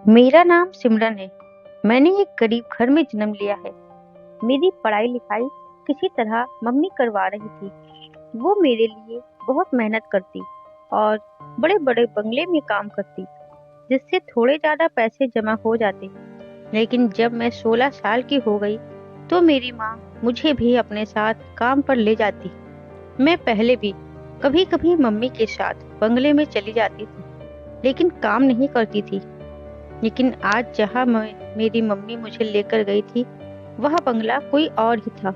मेरा नाम सिमरन है। मैंने एक गरीब घर में जन्म लिया है। मेरी पढ़ाई लिखाई किसी तरह मम्मी करवा रही थी। वो मेरे लिए बहुत मेहनत करती और बड़े बड़े बंगले में काम करती, जिससे थोड़े ज्यादा पैसे जमा हो जाते। लेकिन जब मैं 16 साल की हो गई तो मेरी माँ मुझे भी अपने साथ काम पर ले जाती। मैं पहले भी कभी कभी मम्मी के साथ बंगले में चली जाती थी, लेकिन काम नहीं करती थी। लेकिन आज जहाँ मैं मेरी मम्मी मुझे लेकर गई थी, वह बंगला कोई और ही था।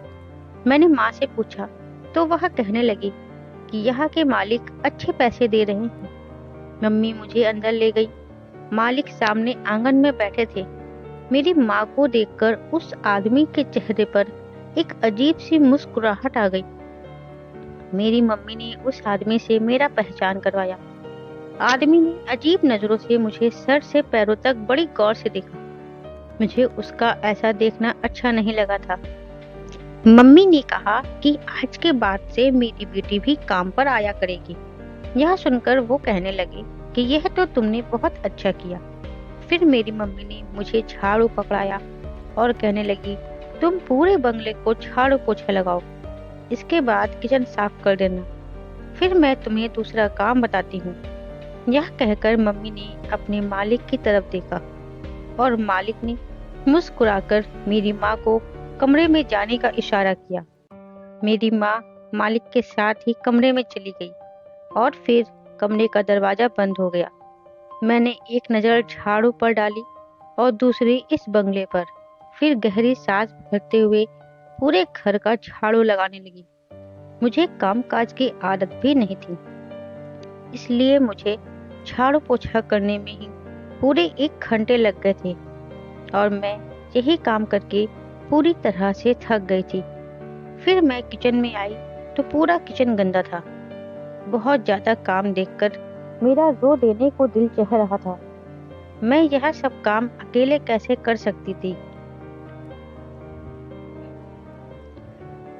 मैंने माँ से पूछा तो वह कहने लगी कि यहाँ के मालिक अच्छे पैसे दे रहे हैं। मम्मी मुझे अंदर ले गई। मालिक सामने आंगन में बैठे थे। मेरी माँ को देखकर उस आदमी के चेहरे पर एक अजीब सी मुस्कुराहट आ गई। मेरी मम्मी ने उस आदमी से मेरा पहचान करवाया। आदमी ने अजीब नजरों से मुझे सर से पैरों तक बड़ी गौर से देखा। मुझे उसका ऐसा देखना अच्छा नहीं लगा था। मम्मी ने कहा कि आज के बाद से मेरी बेटी भी काम पर आया करेगी। यह सुनकर वो कहने लगे कि यह तो तुमने बहुत अच्छा किया। फिर मेरी मम्मी ने मुझे झाड़ू पकड़ाया और कहने लगी, तुम पूरे बंगले को झाड़ू पोछा लगाओ। इसके बाद किचन साफ कर देना। फिर मैं तुम्हें दूसरा काम बताती हूँ। यह कहकर मम्मी ने अपने मालिक की तरफ देखा और मालिक ने मुस्कुराकर मेरी माँ को कमरे में जाने का इशारा किया। मेरी माँ मालिक के साथ ही कमरे में चली गई और फिर कमरे का दरवाजा बंद हो गया। मैंने एक नज़र झाड़ू पर डाली और दूसरी इस बंगले पर। फिर गहरी सांस भरते हुए पूरे घर का झाड़ू लगाने लगी। मुझे कामकाज की आदत भी नहीं थी, इसलिए मुझे झाड़ू पोछा करने में ही पूरे 1 घंटे लग गए थे और मैं यही काम करके पूरी तरह से थक गई थी। फिर मैं किचन में आई तो पूरा किचन गंदा था। बहुत ज्यादा काम देखकर मेरा रो देने को दिल चाह रहा था। मैं यह सब काम अकेले कैसे कर सकती थी।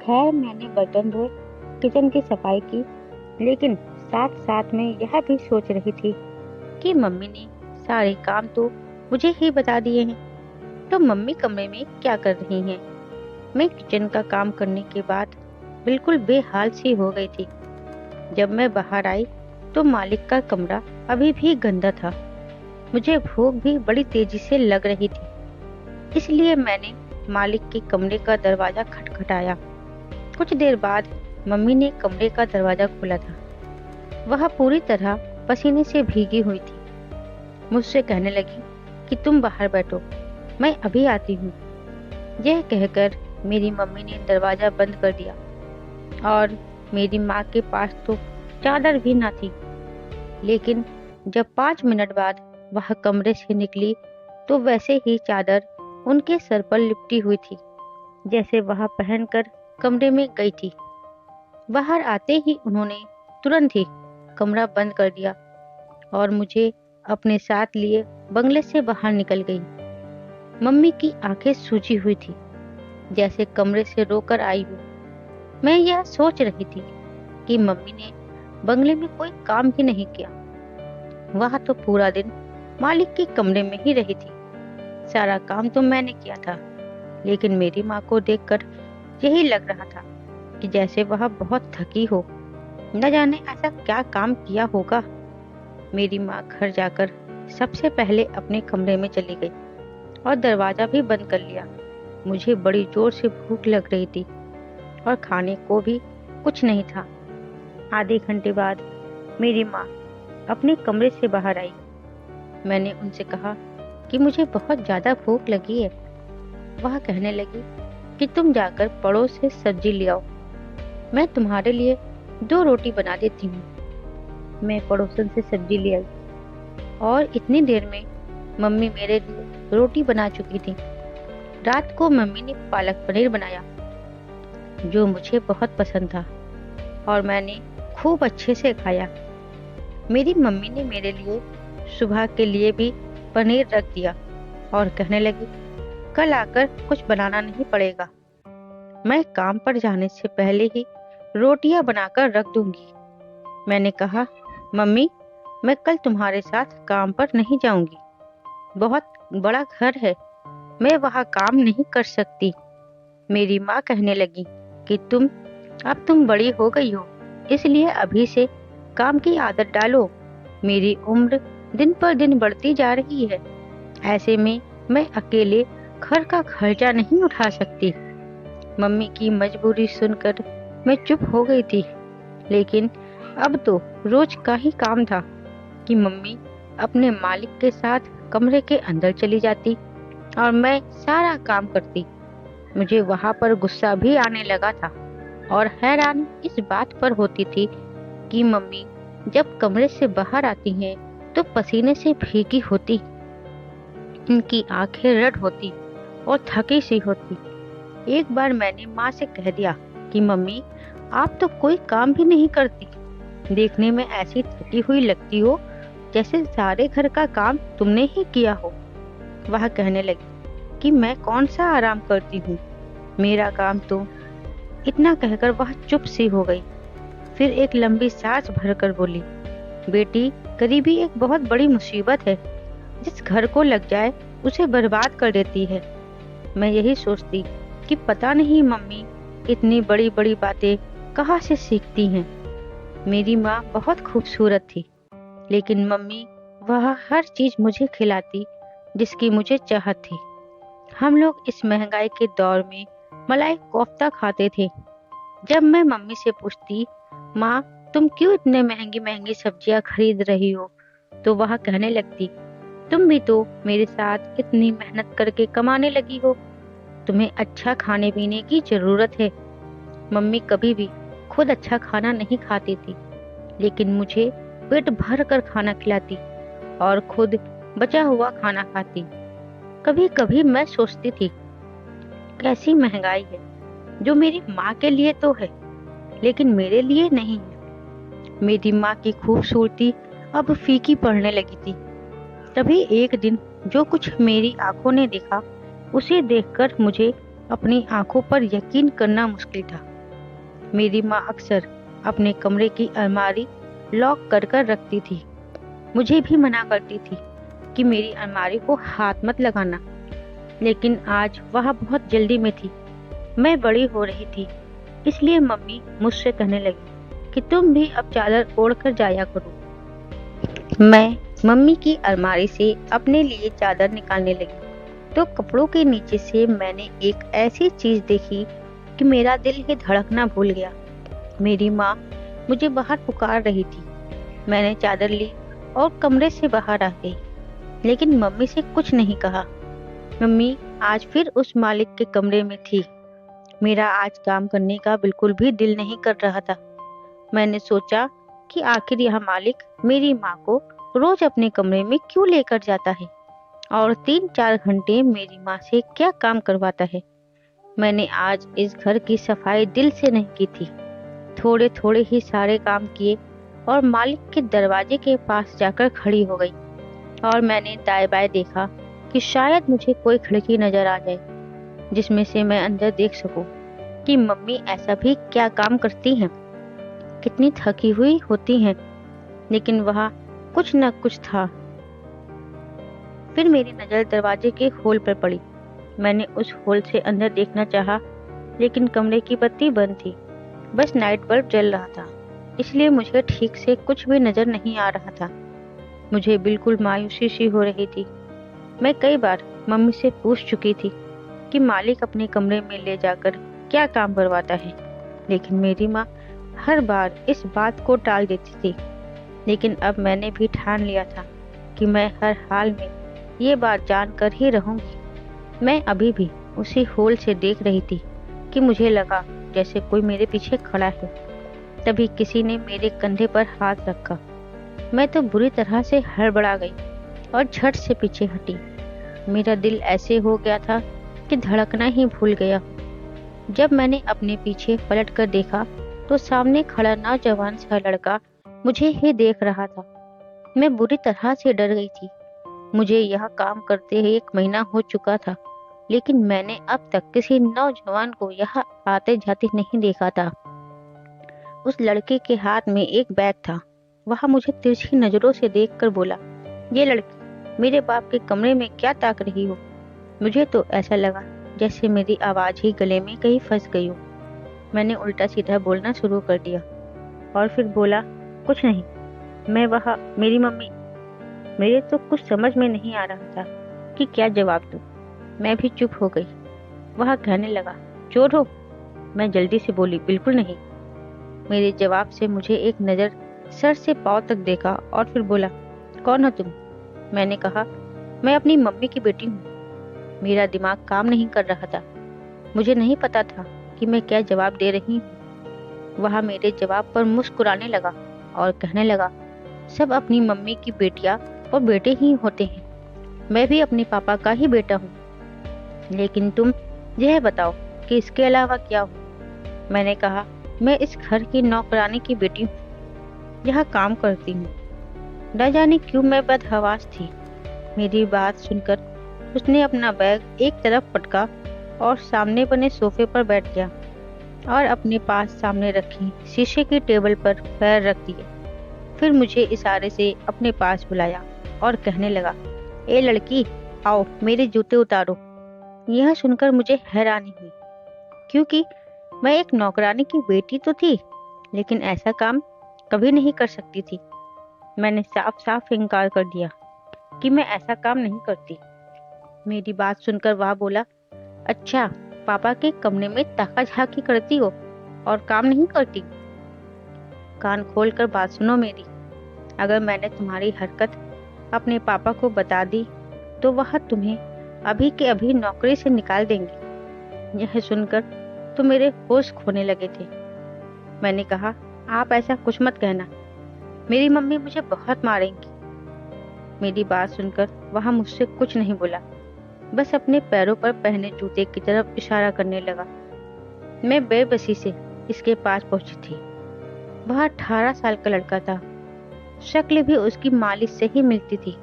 खैर, मैंने बर्तन धोए, किचन की सफाई की, लेकिन साथ साथ में यह भी सोच रही थी कि मम्मी ने सारे काम तो मुझे ही बता दिए हैं, तो मम्मी कमरे में क्या कर रही हैं। मैं किचन का काम करने के बाद बिल्कुल बेहाल सी हो गई थी। जब मैं बाहर आई तो मालिक का कमरा अभी भी गंदा था। मुझे भूख भी बड़ी तेजी से लग रही थी, इसलिए मैंने मालिक के कमरे का दरवाजा खटखटाया। कुछ देर बाद मम्मी ने कमरे का दरवाजा खोला था। वह पूरी तरह पसीने से भीगी हुई थी। मुझसे कहने लगी कि तुम बाहर बैठो, मैं अभी आती हूँ। यह कहकर मेरी मम्मी ने दरवाजा बंद कर दिया और मेरी माँ के पास तो चादर भी ना थी। लेकिन जब 5 मिनट बाद वह कमरे से निकली तो वैसे ही चादर उनके सर पर लिपटी हुई थी, जैसे वह पहनकर कमरे में गई थी। बाहर आते ही उन्होंने तुरंत ही कमरा बंद कर दिया और मुझे अपने साथ लिए बंगले से बाहर निकल गई। मम्मी की आंखें सूजी हुई थी, जैसे कमरे से रोकर आई हो। मैं यह सोच रही थी कि मम्मी ने बंगले में कोई काम ही नहीं किया। वह तो पूरा दिन मालिक के कमरे में ही रही थी। सारा काम तो मैंने किया था, लेकिन मेरी माँ को देखकर यही लग रहा था कि जैसे वह बहुत थकी हो। न जाने ऐसा क्या काम किया होगा। मेरी माँ घर जाकर सबसे पहले अपने कमरे में चली गई और दरवाजा भी बंद कर लिया। मुझे बड़ी जोर से भूख लग रही थी और खाने को भी कुछ नहीं था। आधे घंटे बाद मेरी माँ अपने कमरे से बाहर आई। मैंने उनसे कहा कि मुझे बहुत ज्यादा भूख लगी है। वह कहने लगी कि तुम जाकर पड़ोस से सब्जी ले आओ, मैं तुम्हारे लिए 2 रोटी बना देती हूँ। मैं पड़ोसन से सब्जी ले आई और इतनी देर में मम्मी मेरे लिए रोटी बना चुकी थी। रात को मम्मी ने पालक पनीर बनाया, जो मुझे बहुत पसंद था और मैंने खूब अच्छे से खाया। मेरी मम्मी ने मेरे लिए सुबह के लिए भी पनीर रख दिया और कहने लगी, कल आकर कुछ बनाना नहीं पड़ेगा। मैं काम पर जाने से पहले ही रोटियां बनाकर रख दूंगी। मैंने कहा, मम्मी, मैं कल तुम्हारे साथ काम पर नहीं जाऊंगी। बहुत बड़ा घर है, मैं वहाँ काम नहीं कर सकती। मेरी माँ कहने लगी कि अब तुम बड़ी हो गई हो, इसलिए अभी से काम की आदत डालो। मेरी उम्र दिन पर दिन बढ़ती जा रही है, ऐसे में मैं अकेले घर का खर्चा नहीं उठा सकती। मम्मी की मजबूरी सुनकर मैं चुप हो गई थी, लेकिन अब तो रोज का ही काम था कि मम्मी अपने मालिक के साथ कमरे के अंदर चली जाती और मैं सारा काम करती। मुझे वहां पर गुस्सा भी आने लगा था और हैरानी इस बात पर होती थी कि मम्मी जब कमरे से बाहर आती हैं तो पसीने से भीगी होती, उनकी आंखें रेड होती और थकी सी होती। एक बार मैंने माँ से कह दिया कि मम्मी, आप तो कोई काम भी नहीं करती, देखने में ऐसी थकी हुई लगती हो जैसे सारे घर का काम तुमने ही किया हो। वह कहने लगी कि मैं कौन सा आराम करती हूँ, मेरा काम तो। इतना कहकर वह चुप सी हो गई। फिर एक लंबी सांस भरकर बोली, बेटी, गरीबी एक बहुत बड़ी मुसीबत है, जिस घर को लग जाए उसे बर्बाद कर देती है। मैं यही सोचती कि पता नहीं मम्मी इतनी बड़ी बड़ी बातें कहाँ से सीखती हैं। मेरी माँ बहुत खूबसूरत थी, लेकिन मम्मी वह हर चीज मुझे खिलाती जिसकी मुझे चाहत थी। हम लोग इस महंगाई के दौर में मलाई कोफ्ता खाते थे। जब मैं मम्मी से पूछती, माँ, तुम क्यों इतने महंगी महंगी सब्जियां खरीद रही हो, तो वह कहने लगती, तुम भी तो मेरे साथ इतनी मेहनत करके कमाने लगी हो, तुम्हें अच्छा खाने पीने की जरूरत है। मम्मी कभी भी खुद अच्छा खाना नहीं खाती थी, लेकिन मुझे पेट भर कर खाना खिलाती और खुद बचा हुआ खाना खाती। कभी कभी मैं सोचती थी, कैसी महंगाई है, जो मेरी माँ के लिए तो है लेकिन मेरे लिए नहीं है। मेरी माँ की खूबसूरती अब फीकी पड़ने लगी थी। तभी एक दिन जो कुछ मेरी आंखों ने देखा, उसे देखकर मुझे अपनी आंखों पर यकीन करना मुश्किल था। मेरी माँ अक्सर अपने कमरे की अलमारी लॉक कर कर रखती थी। मुझे भी मना करती थी कि मेरी अलमारी को हाथ मत लगाना, लेकिन आज वह बहुत जल्दी में थी। मैं बड़ी हो रही थी, इसलिए मम्मी मुझसे कहने लगी कि तुम भी अब चादर ओढ़ कर जाया करो। मैं मम्मी की अलमारी से अपने लिए चादर निकालने लगी तो कपड़ों के नीचे से मैंने एक ऐसी चीज देखी कि मेरा दिल ही धड़कना भूल गया। मेरी माँ मुझे बाहर पुकार रही थी। मैंने चादर ली और कमरे से बाहर आ गई, लेकिन मम्मी से कुछ नहीं कहा। मम्मी आज फिर उस मालिक के कमरे में थी। मेरा आज काम करने का बिल्कुल भी दिल नहीं कर रहा था। मैंने सोचा कि आखिर यह मालिक मेरी माँ को रोज अपने कमरे में क्यों लेकर जाता है और 3-4 घंटे मेरी माँ से क्या काम करवाता है। मैंने आज इस घर की सफाई दिल से नहीं की थी। थोड़े थोड़े ही सारे काम किए और मालिक के दरवाजे के पास जाकर खड़ी हो गई और मैंने दाएं बाएं देखा कि शायद मुझे कोई खिड़की नजर आ जाए जिसमें से मैं अंदर देख सकूं कि मम्मी ऐसा भी क्या काम करती हैं, कितनी थकी हुई होती हैं। लेकिन वहाँ कुछ न कुछ था। फिर मेरी नजर दरवाजे के होल पर पड़ी। मैंने उस होल से अंदर देखना चाहा, लेकिन कमरे की बत्ती बंद थी, बस नाइट बल्ब जल रहा था, इसलिए मुझे ठीक से कुछ भी नजर नहीं आ रहा था। मुझे बिल्कुल मायूसी सी हो रही थी। मैं कई बार मम्मी से पूछ चुकी थी कि मालिक अपने कमरे में ले जाकर क्या काम करवाता है, लेकिन मेरी माँ हर बार इस बात को टाल देती थी। लेकिन अब मैंने भी ठान लिया था कि मैं हर हाल में ये बात जान कर ही रहूंगी। मैं अभी भी उसी होल से देख रही थी कि मुझे लगा जैसे कोई मेरे पीछे खड़ा है। तभी किसी ने मेरे कंधे पर हाथ रखा। मैं तो बुरी तरह से हड़बड़ा गई और झट से पीछे हटी। मेरा दिल ऐसे हो गया था कि धड़कना ही भूल गया। जब मैंने अपने पीछे पलट कर देखा तो सामने खड़ा नौजवान सा लड़का मुझे ही देख रहा था। मैं बुरी तरह से डर गई थी। मुझे यह काम करते ही 1 महीना हो चुका था, लेकिन मैंने अब तक किसी नौजवान को यहाँ आते जाते नहीं देखा था। उस लड़के के हाथ में एक बैग था। वह मुझे तिरछी नजरों से देखकर बोला, ये लड़की मेरे बाप के कमरे में क्या ताक रही हो? मुझे तो ऐसा लगा जैसे मेरी आवाज ही गले में कहीं फंस गई हो। मैंने उल्टा सीधा बोलना शुरू कर दिया और फिर बोला, कुछ नहीं, मैं वहाँ मेरी मम्मी। मेरे तो कुछ समझ में नहीं आ रहा था कि क्या जवाब दूं। मैं भी चुप हो गई। वह कहने लगा, चोर हो? मैं जल्दी से बोली, बिल्कुल नहीं। मेरे जवाब से मुझे एक नज़र सर से पांव तक देखा और फिर बोला, कौन हो तुम? मैंने कहा, मैं अपनी मम्मी की बेटी हूँ। मेरा दिमाग काम नहीं कर रहा था। मुझे नहीं पता था कि मैं क्या जवाब दे रही हूँ। वह मेरे जवाब पर मुस्कुराने लगा और कहने लगा, सब अपनी मम्मी की बेटियां और बेटे ही होते हैं। मैं भी अपने पापा का ही बेटा हूँ। लेकिन तुम यह बताओ कि इसके अलावा क्या हो? मैंने कहा, मैं इस घर की नौकरानी की बेटी हूँ, यहाँ काम करती हूँ। न जाने क्यों मैं बदहवास थी। मेरी बात सुनकर उसने अपना बैग एक तरफ पटका और सामने बने सोफे पर बैठ गया और अपने पास सामने रखी शीशे की टेबल पर पैर रख दिए। फिर मुझे इशारे से अपने पास बुलाया और कहने लगा, ए लड़की, आओ मेरे जूते उतारो। यह सुनकर मुझे हैरानी हुई, क्योंकि मैं एक नौकरानी की बेटी तो थी, लेकिन ऐसा काम कभी नहीं कर सकती थी। मैंने साफ साफ इनकार कर दिया कि मैं ऐसा काम नहीं करती। मेरी बात सुनकर वह बोला, अच्छा, पापा के कमरे में ताका झाकी करती हो और काम नहीं करती? कान खोल कर बात सुनो मेरी। अगर मैंने तुम्हारी हरकत अपने पापा को बता दी तो वह तुम्हें अभी के अभी नौकरी से निकाल देंगे। यह सुनकर तो मेरे होश खोने लगे थे। मैंने कहा, आप ऐसा कुछ मत कहना, मेरी मम्मी मुझे बहुत मारेंगी। मेरी बात सुनकर वह मुझसे कुछ नहीं बोला, बस अपने पैरों पर पहने जूते की तरफ इशारा करने लगा। मैं बेबसी से इसके पास पहुंची थी। वह 18 साल का लड़का था। शक्ल भी उसकी मालिक से ही मिलती थी,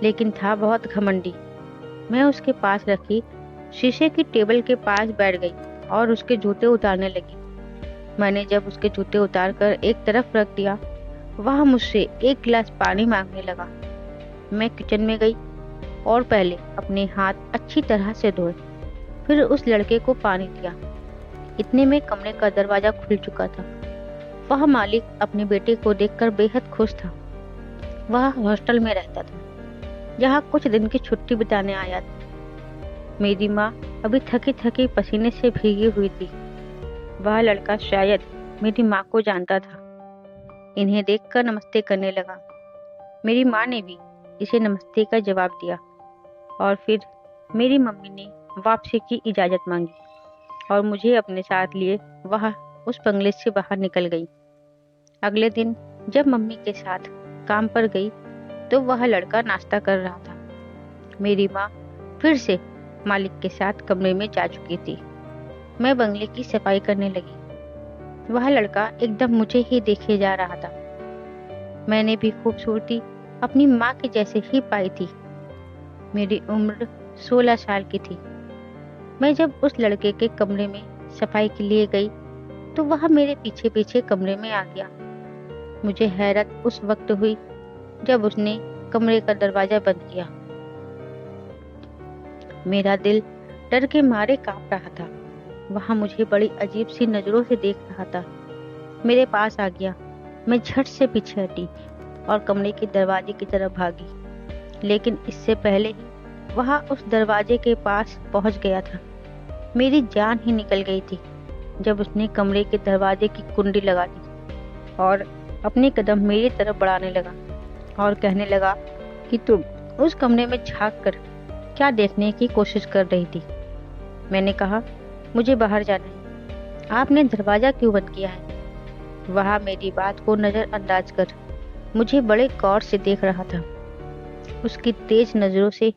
लेकिन था बहुत घमंडी। मैं उसके पास रखी शीशे की टेबल के पास बैठ गई और उसके जूते उतारने लगी। मैंने जब उसके जूते उतार कर एक तरफ रख दिया, वह मुझसे एक गिलास पानी मांगने लगा। मैं किचन में गई और पहले अपने हाथ अच्छी तरह से धोए, फिर उस लड़के को पानी दिया। इतने में कमरे का दरवाजा खुल चुका था। वह मालिक अपने बेटे को देखकर बेहद खुश था। वह हॉस्टल में रहता था, जहाँ कुछ दिन की छुट्टी बिताने आया था। मेरी माँ अभी थकी थकी पसीने से भीगी हुई थी। वह लड़का शायद मेरी माँ को जानता था। इन्हें देखकर नमस्ते करने लगा। मेरी माँ ने भी इसे नमस्ते का जवाब दिया और फिर मेरी मम्मी ने वापसी की इजाजत मांगी और मुझे अपने साथ लिए वह उस बंगले से बाहर निकल गई। अगले दिन जब मम्मी के साथ काम पर गई तो वह लड़का नाश्ता कर रहा था। मेरी माँ फिर से मालिक के साथ कमरे में जा चुकी थी। मैं बंगले की सफाई करने लगी। वह लड़का एकदम मुझे ही देखे जा रहा था। मैंने भी खूबसूरती अपनी माँ के जैसे ही पाई थी। मेरी उम्र 16 साल की थी। मैं जब उस लड़के के कमरे में सफाई के लिए गई तो वह मेरे पीछे पीछे कमरे में आ गया। मुझे हैरत उस वक्त हुई जब उसने कमरे का दरवाजा बंद किया। मेरा दिल डर के मारे कांप रहा था। वह मुझे बड़ी अजीब सी नजरों से देख रहा था। मेरे पास आ गया। मैं झट से पीछे हटी और कमरे के दरवाजे की तरफ भागी, लेकिन इससे पहले ही वह उस दरवाजे के पास पहुंच गया था। मेरी जान ही निकल गई थी जब उसने कमरे के दरवाजे की कुंडी लगा दी और अपने कदम मेरी तरफ बढ़ाने लगा और कहने लगा कि तुम उस कमरे में झांक कर क्या देखने की कोशिश कर रही थी? मैंने कहा, मुझे बाहर जाना है। आपने दरवाजा क्यों बंद किया है? वह मेरी बात को नजरअंदाज कर मुझे बड़े गौर से देख रहा था। उसकी तेज नजरों से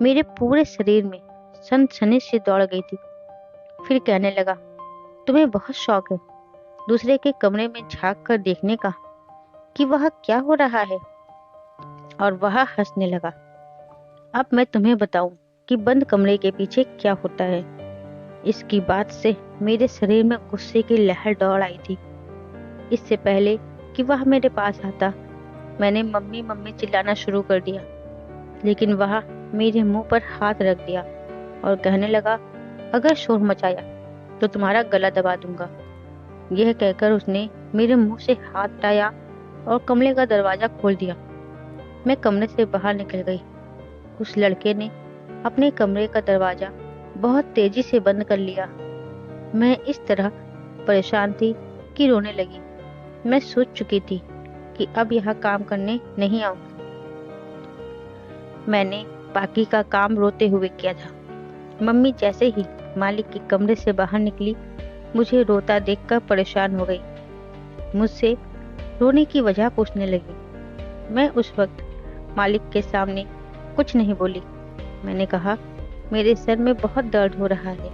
मेरे पूरे शरीर में सनसनी सी दौड़ गई थी। फिर कहने लगा, तुम्हें बहुत शौक है दूसरे के कमरे में झांक कर देखने का कि वह क्या हो रहा है। और वह हंसने लगा। अब मैं तुम्हें बताऊं कि बंद कमरे के पीछे क्या होता है। इसकी बात से मेरे शरीर में गुस्से की लहर दौड़ आई थी। इससे पहले कि वह मेरे पास आता, मैंने मम्मी मम्मी चिल्लाना शुरू कर दिया। लेकिन वह मेरे मुंह पर हाथ रख दिया और कहने लगा, अगर शोर मचाया तो तुम्हारा गला दबा दूंगा। यह कहकर उसने मेरे मुंह से हाथ हटाया और कमरे का दरवाजा खोल दिया। मैं कमरे से बाहर निकल गई। उस लड़के ने अपने कमरे का दरवाजा बहुत तेजी से बंद कर लिया। मैं इस तरह परेशान थी कि रोने लगी। मैं सोच चुकी थी कि अब यहाँ काम करने नहीं आऊंगी। मैंने बाकी का काम रोते हुए किया था। मम्मी जैसे ही मालिक के कमरे से बाहर निकली, मुझे रोता देखकर परेशान हो गई। मुझसे रोने की वजह पूछने लगी। मैं उस वक्त मालिक के सामने कुछ नहीं बोली। मैंने कहा, मेरे सर में बहुत दर्द हो रहा है।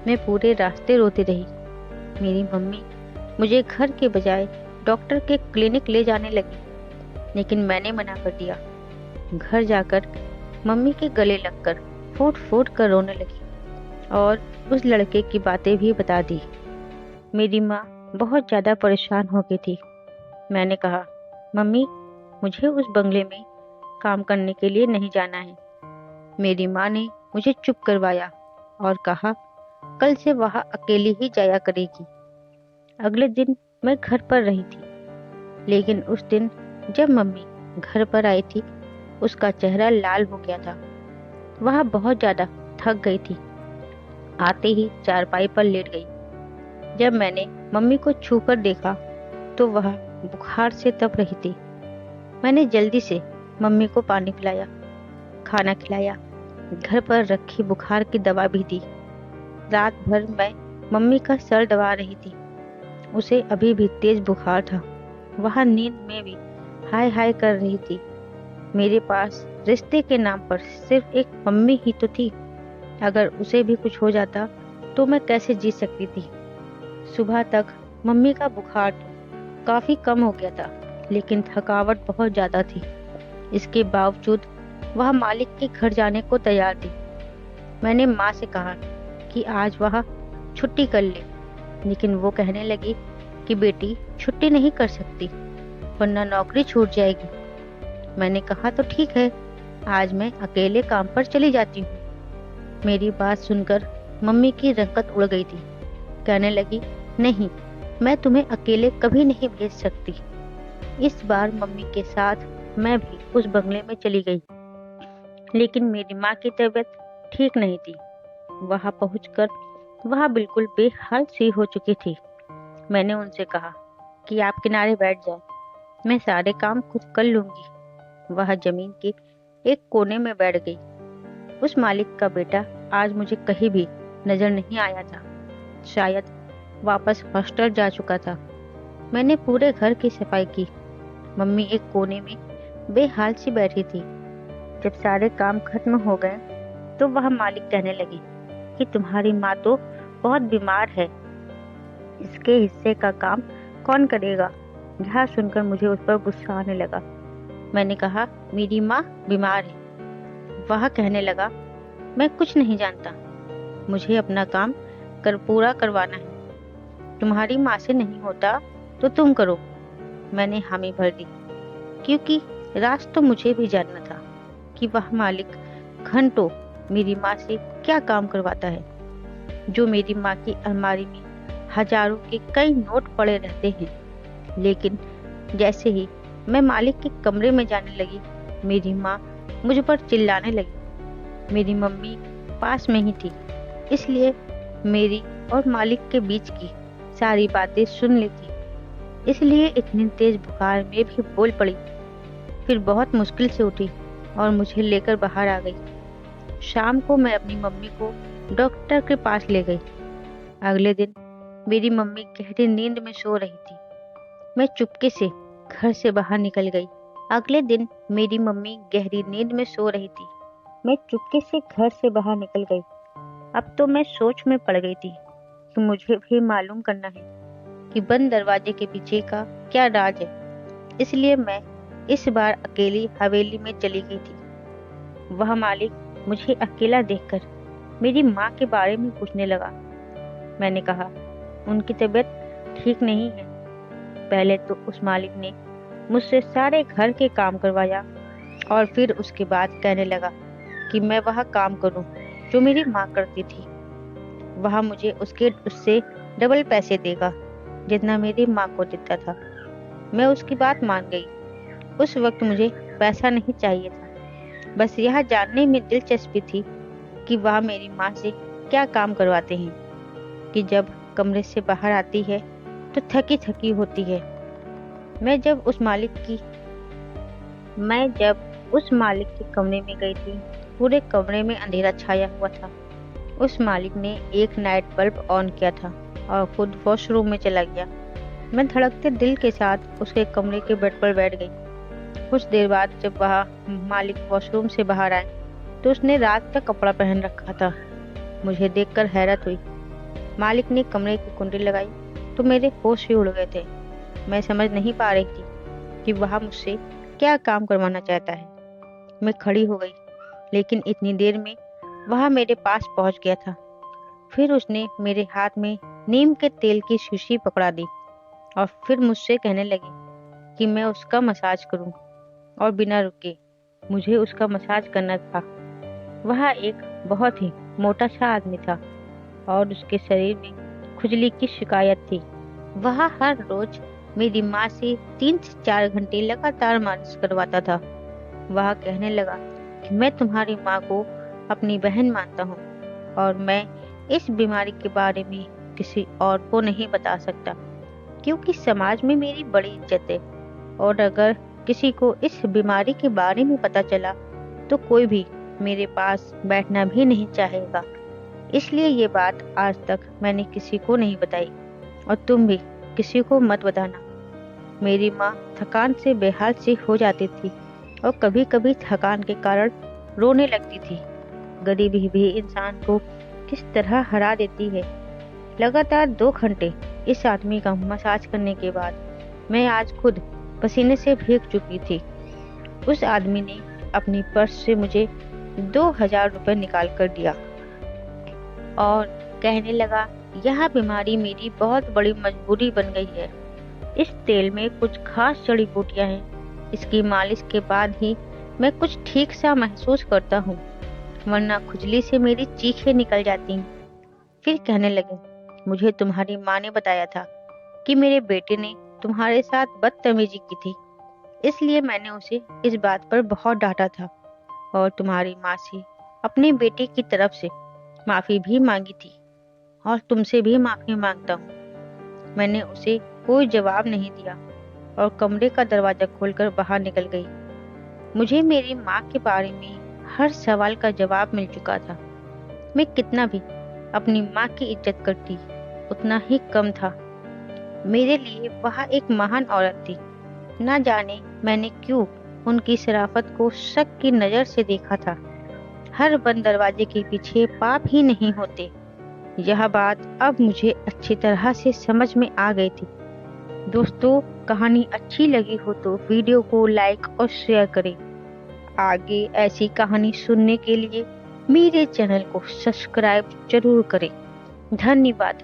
मैं पूरे रास्ते रोती रही। मेरी मम्मी मुझे घर के बजाय डॉक्टर के क्लिनिक ले जाने लगी, लेकिन मैंने मना कर दिया। घर जाकर मम्मी के गले लगकर फूट फूट कर रोने लगी और उस लड़के की बातें भी बता दी। मेरी माँ बहुत ज्यादा परेशान हो गई थी। मैंने कहा, मम्मी, मुझे उस बंगले में काम करने के लिए नहीं जाना है। मेरी माँ ने मुझे चुप करवाया और कहा, कल से वहाँ अकेली ही जाया करेगी। अगले दिन मैं घर पर रही थी, लेकिन उस दिन जब मम्मी घर पर आई थी, उसका चेहरा लाल हो गया था। वह बहुत ज्यादा थक गई थी। आते ही चारपाई पर लेट गई। जब मैंने मम्मी को छूकर देखा तो वह बुखार से तप रही थी। मैंने जल्दी से मम्मी को पानी पिलाया, खाना खिलाया, घर पर रखी बुखार की दवा भी दी। रात भर मैं मम्मी का सर दबा रही थी। उसे अभी भी तेज बुखार था। वह नींद में भी हाय हाय कर रही थी। मेरे पास रिश्ते के नाम पर सिर्फ एक मम्मी ही तो थी। अगर उसे भी कुछ हो जाता तो मैं कैसे जी सकती थी। सुबह तक मम्मी का बुखार तो काफी कम हो गया था, लेकिन थकावट बहुत ज्यादा थी। इसके बावजूद वह मालिक के घर जाने को तैयार थी। मैंने माँ से कहा कि आज वह छुट्टी कर ले, लेकिन वो कहने लगी कि बेटी छुट्टी नहीं कर सकती, वरना नौकरी छूट जाएगी। मैंने कहा, तो ठीक है, आज मैं अकेले काम पर चली जाती हूँ। मेरी बात सुनकर मम्मी की रंगत उड़ गई थी। कहने लगी, नहीं, मैं तुम्हें अकेले कभी नहीं भेज सकती। इस बार मम्मी के साथ मैं भी उस बंगले में चली गई, लेकिन मेरी माँ की तबीयत ठीक नहीं थी। वहां पहुंचकर वह बिल्कुल बेहाल सी हो चुकी थी। मैंने उनसे कहा कि आप किनारे बैठ जाएं, मैं सारे काम खुद कर लूंगी। वह जमीन के एक कोने में बैठ गई। उस मालिक का बेटा आज मुझे कहीं भी नजर नहीं आया था। शायद वापस हॉस्टल जा चुका था। मैंने पूरे घर की सफाई की। मम्मी एक कोने में बेहाल सी बैठी थी। जब सारे काम खत्म हो गए तो वह मालिक कहने लगी कि तुम्हारी माँ तो बहुत बीमार है, इसके हिस्से का काम कौन करेगा। यह सुनकर मुझे उस पर गुस्सा आने लगा। मैंने कहा, मेरी माँ बीमार है। वह कहने लगा, मैं कुछ नहीं जानता, मुझे अपना काम पूरा करवाना है। तुम्हारी माँ से नहीं होता तो तुम करो। मैंने हामी भर दी, क्योंकि राज तो मुझे भी जानना था कि वह मालिक घंटों मेरी माँ से क्या काम करवाता है, जो मेरी माँ की अलमारी में हजारों के कई नोट पड़े रहते हैं। लेकिन जैसे ही मैं मालिक के कमरे में जाने लगी, मेरी माँ मुझ पर चिल्लाने लगी। मेरी मम्मी पास में ही थी, इसलिए मेरी और मालिक के बीच की सारी बातें सुन लेती, इसलिए इतनी तेज बुखार में भी बोल पड़ी। फिर बहुत मुश्किल से उठी और मुझे लेकर बाहर आ गई। शाम को मैं अपनी मम्मी को डॉक्टर के पास ले गई। अगले दिन मेरी मम्मी गहरी नींद में सो रही थी। मैं चुपके से घर से बाहर निकल गई। अगले दिन मेरी मम्मी गहरी नींद में सो रही थी। मैं चुपके से घर से बाहर निकल गई। अब तो मैं सोच में पड़ गई थी कि मुझे भी मालूम करना है कि बंद दरवाजे के पीछे का क्या राज है। इसलिए मैं इस बार अकेली हवेली में चली गई थी। वह मालिक मुझे अकेला देखकर मेरी माँ के बारे में पूछने लगा। मैंने कहा, उनकी तबीयत ठीक नहीं है। पहले तो उस मालिक ने मुझसे सारे घर के काम करवाया और फिर उसके बाद कहने लगा कि मैं वह काम करूं जो मेरी माँ करती थी। वह मुझे उससे डबल पैसे देगा जितना मेरी माँ को देता था। मैं उसकी बात मान गई। उस वक्त मुझे पैसा नहीं चाहिए था, बस यह जानने में दिलचस्पी थी कि वह मेरी माँ से क्या काम करवाते हैं कि जब कमरे से बाहर आती है तो थकी थकी होती है। मैं जब उस मालिक की मैं जब उस मालिक के कमरे में गई थी, पूरे कमरे में अंधेरा छाया हुआ था। उस मालिक ने एक नाइट बल्ब ऑन किया था और खुद वॉशरूम में चला गया। मैं धड़कते दिल के साथ उसके कमरे के बेड पर बैठ गई। कुछ देर बाद जब वह मालिक वॉशरूम से बाहर आए तो उसने रात का कपड़ा पहन रखा था। मुझे देखकर हैरत हुई। मालिक ने कमरे की कुंडी लगाई तो मेरे होश ही उड़ गए थे। मैं समझ नहीं पा रही थी कि वह मुझसे क्या काम करवाना चाहता है। मैं खड़ी हो गई, लेकिन इतनी देर में वह मेरे पास पहुंच गया था। फिर उसने मेरे हाथ में नीम के तेल की शीशी पकड़ा दी और फिर मुझसे कहने लगे कि मैं उसका मसाज करूं। और बिना रुके मुझे उसका मसाज करना था। वह एक बहुत ही मोटा सा आदमी था और उसके शरीर में खुजली की शिकायत थी। वह हर रोज मेरी माँ से 3 से 4 घंटे लगातार मालिश करवाता था। वह कहने लगा कि मैं तुम्हारी माँ को अपनी बहन मानता हूँ और मैं इस बीमारी के बारे में किसी और को नहीं बता सकता, क्योंकि समाज में मेरी बड़ी इज्जत है और अगर किसी को इस बीमारी के बारे में पता चला तो कोई भी मेरे पास बैठना भी नहीं चाहेगा। इसलिए ये बात आज तक मैंने किसी को नहीं बताई और तुम भी किसी को मत बताना। मेरी माँ थकान से बेहाल सी हो जाती थी और कभी कभी थकान के कारण रोने लगती थी। गरीबी भी इंसान को किस तरह हरा देती है। लगातार 2 घंटे इस आदमी का मसाज करने के बाद मैं आज खुद पसीने से भीग चुकी थी। उस आदमी ने अपनी पर्स से मुझे 2,000 रुपये निकाल कर दिया और कहने लगा, यह बीमारी मेरी बहुत बड़ी मजबूरी बन गई है। इस तेल में कुछ खास जड़ी बूटियां हैं। इसकी मालिश के बाद ही मैं कुछ ठीक सा महसूस करता हूँ, वरना खुजली से मेरी चीखें निकल जाती हैं। फिर कहने लगे, मुझे तुम्हारी माँ ने बताया था कि मेरे बेटे ने तुम्हारे साथ बदतमीजी की थी, इसलिए मैंने उसे इस बात पर बहुत डांटा था और तुम्हारी माँ से अपने बेटे की तरफ से माफी भी मांगी थी और तुमसे भी माफी मांगता हूँ। मैंने उसे कोई जवाब नहीं दिया और कमरे का दरवाजा खोलकर बाहर निकल गई। मुझे मेरी माँ के बारे में हर सवाल का जवाब मिल चुका था। मैं कितना भी अपनी माँ की इज्जत करती उतना ही कम था। मेरे लिए वह एक महान औरत थी। ना जाने मैंने क्यों उनकी शराफत को शक की नजर से देखा था। हर बंद दरवाजे के पीछे पाप ही नहीं होते। यह बात अब मुझे अच्छी तरह से समझ में आ गई थी। दोस्तों, कहानी अच्छी लगी हो तो वीडियो को लाइक और शेयर करें। आगे ऐसी कहानी सुनने के लिए मेरे चैनल को सब्सक्राइब जरूर करें। धन्यवाद।